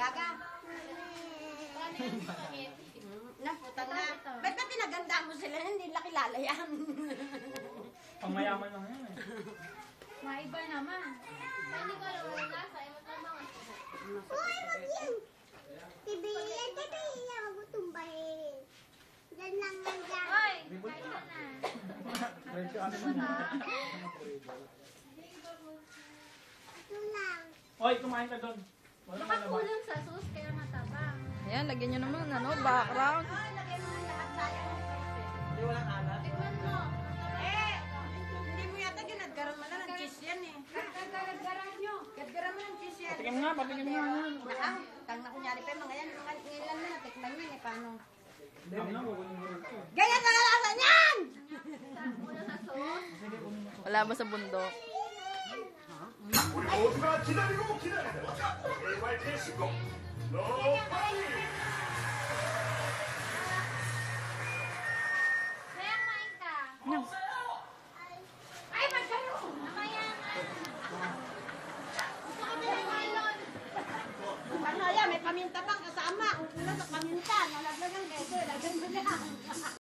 Gaga. Naputang na. Ba't ba tinaganda mo sila? Hindi nila kilala yan. Pangmayaman lang yan eh. Maiba naman. Hindi ko alam wala nasa. Hoy, wag yan. Tibiyan, tibiyan. Ako tumbahin. Diyan lang yan dyan. Hoy! Kain ka na. Medyo ano man yan. Ito lang. Oy, kumain ka doon. Wala ka naman. Nakakulang sa sauce kaya matabang. Ayan, lagyan nyo naman, ano, background. Lagay mo ng lahat sayang. Hindi walang alat. Tikman mo. Eh, hindi mo yata ginadgaran mo na ng cheese yan eh. Gadgaran nyo. Gadgaran mo ng cheese yan. Patikim nga, patikim nga. Tang na kunyari pa yung mga yan. Mga ilan mo na tikman yan eh. Paano? Hindi na, kukunin mo rin ito. Ganyan na lalasan yan! Kulang sa sauce. Wala ba sa bundok? 우리 모두가 기다리고 기다리다 제발 대시고 너 빨리 Kaya kumain ka. Ay, magkaroon! Mamaya na. Gusto ko din ngayon. Ano yan? May paminta pang kasama. Kung kulang sa paminta, nalaglagan kayo. Lagyan mo lang.